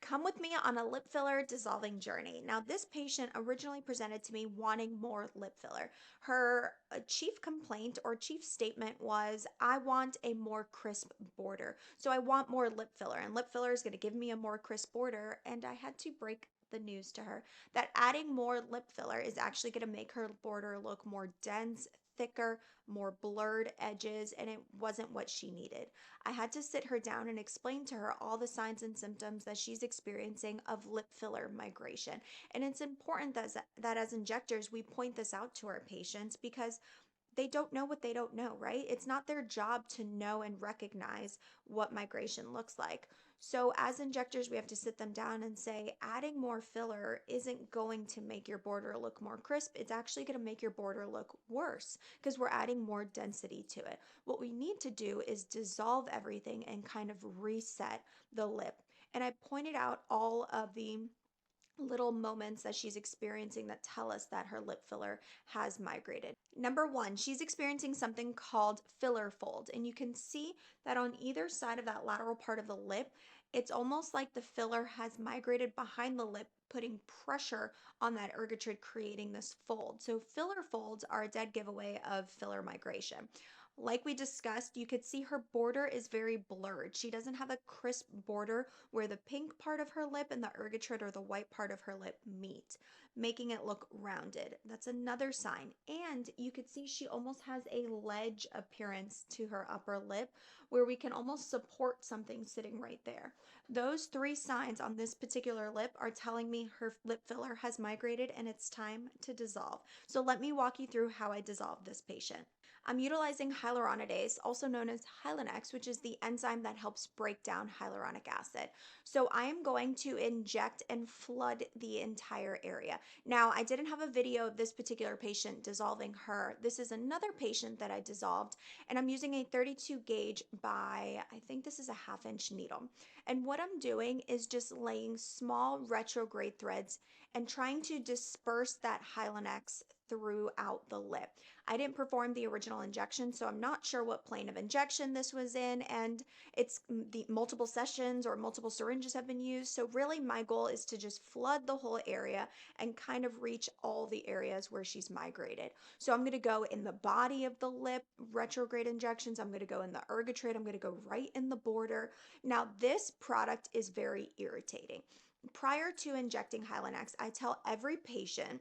come with me on a lip filler dissolving journey. Now, this patient originally presented to me wanting more lip filler. Her chief complaint or chief statement was, I want a more crisp border. So I want more lip filler, and lip filler is going to give me a more crisp border. And I had to break the news to her that adding more lip filler is actually going to make her border look more dense, thicker, more blurred edges, and it wasn't what she needed. I had to sit her down and explain to her all the signs and symptoms that she's experiencing of lip filler migration. And it's important that as injectors, we point this out to our patients because they don't know what they don't know, right? It's not their job to know and recognize what migration looks like. So, as injectors, we have to sit them down and say, adding more filler isn't going to make your border look more crisp. It's actually going to make your border look worse because we're adding more density to it. What we need to do is dissolve everything and kind of reset the lip. And I pointed out all of the little moments that she's experiencing that tell us that her lip filler has migrated. Number one, she's experiencing something called filler fold, and you can see that on either side of that lateral part of the lip, it's almost like the filler has migrated behind the lip, putting pressure on that ergotrade, creating this fold. So filler folds are a dead giveaway of filler migration. Like we discussed, you could see her border is very blurred. She doesn't have a crisp border where the pink part of her lip and the ergotrade or the white part of her lip meet, making it look rounded. That's another sign. And you could see she almost has a ledge appearance to her upper lip where we can almost support something sitting right there. Those three signs on this particular lip are telling me her lip filler has migrated and it's time to dissolve. So let me walk you through how I dissolved this patient. I'm utilizing hyaluronidase, also known as Hylenex, which is the enzyme that helps break down hyaluronic acid. So I am going to inject and flood the entire area. Now, I didn't have a video of this particular patient dissolving her. This is another patient that I dissolved, and I'm using a 32 gauge by, I think this is a 1/2 inch needle. And what I'm doing is just laying small retrograde threads and trying to disperse that Hylenex throughout the lip. I didn't perform the original injection, so I'm not sure what plane of injection this was in, and it's the multiple sessions or multiple syringes have been used. So really my goal is to just flood the whole area and kind of reach all the areas where she's migrated. So I'm going to go in the body of the lip, retrograde injections. I'm going to go in the ergotrade. I'm going to go right in the border. Now this product is very irritating. Prior to injecting Hylenex, I tell every patient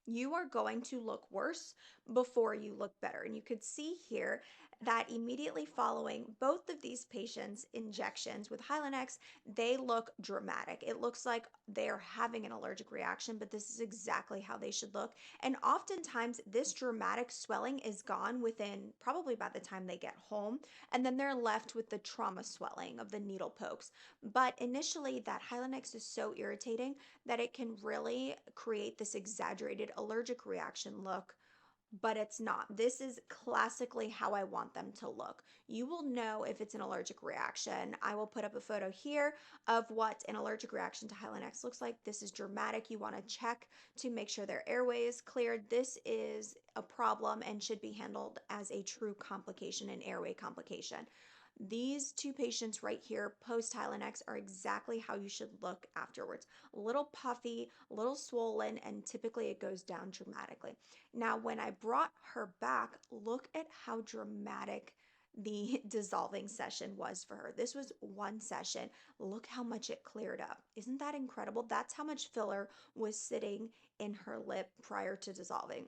you are going to look worse before you look better. And you could see here that immediately following both of these patients' injections with Hylenex, they look dramatic. It looks like they're having an allergic reaction, but this is exactly how they should look. And oftentimes, this dramatic swelling is gone within probably by the time they get home, and then they're left with the trauma swelling of the needle pokes. But initially, that Hylenex is so irritating that it can really create this exaggerated allergic reaction look, but it's not. This is classically how I want them to look. You will know if it's an allergic reaction. I will put up a photo here of what an allergic reaction to Hylenex looks like. This is dramatic. You want to check to make sure their airway is cleared. This is a problem and should be handled as a true complication, an airway complication. These two patients right here, post Hylenex, are exactly how you should look afterwards. A little puffy, a little swollen, and typically it goes down dramatically. Now, when I brought her back, look at how dramatic the dissolving session was for her. This was one session. Look how much it cleared up. Isn't that incredible? That's how much filler was sitting in her lip prior to dissolving.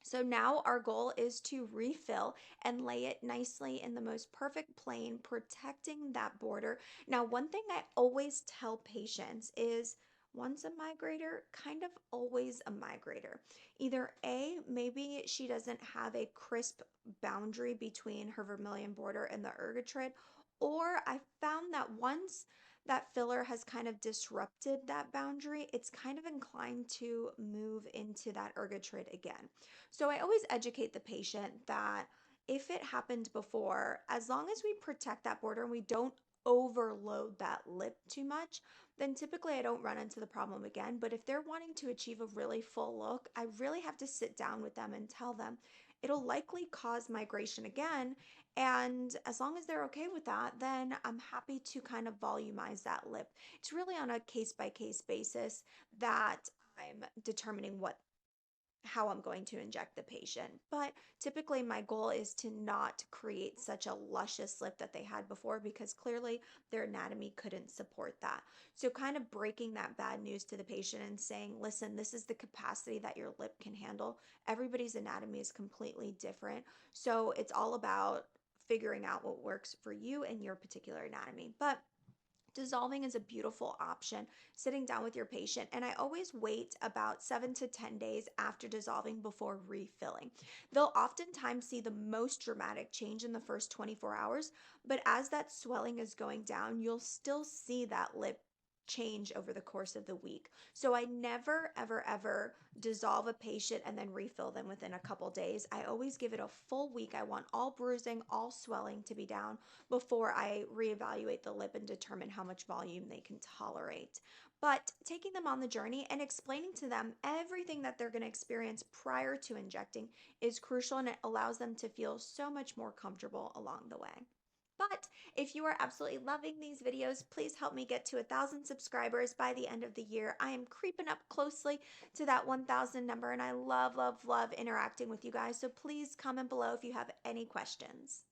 So now our goal is to refill and lay it nicely in the most perfect plane, protecting that border. Now, one thing I always tell patients is once a migrator, kind of always a migrator. Either A, maybe she doesn't have a crisp boundary between her vermilion border and the ergotrade, or I found that once that filler has kind of disrupted that boundary, it's kind of inclined to move into that ergotrade again. So I always educate the patient that if it happened before, as long as we protect that border and we don't overload that lip too much, then typically I don't run into the problem again. But if they're wanting to achieve a really full look, I really have to sit down with them and tell them it'll likely cause migration again. And as long as they're okay with that, then I'm happy to kind of volumize that lip. It's really on a case by case basis that I'm determining how I'm going to inject the patient. But typically, my goal is to not create such a luscious lip that they had before because clearly their anatomy couldn't support that. So, kind of breaking that bad news to the patient and saying, listen, this is the capacity that your lip can handle. Everybody's anatomy is completely different. So, it's all about figuring out what works for you and your particular anatomy. But dissolving is a beautiful option, sitting down with your patient. And I always wait about 7 to 10 days after dissolving before refilling. They'll oftentimes see the most dramatic change in the first 24 hours, but as that swelling is going down, you'll still see that lip change over the course of the week. So I never, ever, ever dissolve a patient and then refill them within a couple days. I always give it a full week. I want all bruising, all swelling to be down before I reevaluate the lip and determine how much volume they can tolerate. But taking them on the journey and explaining to them everything that they're going to experience prior to injecting is crucial, and it allows them to feel so much more comfortable along the way. But if you are absolutely loving these videos, please help me get to 1,000 subscribers by the end of the year. I am creeping up closely to that 1,000 number, and I love, love, love interacting with you guys. So please comment below if you have any questions.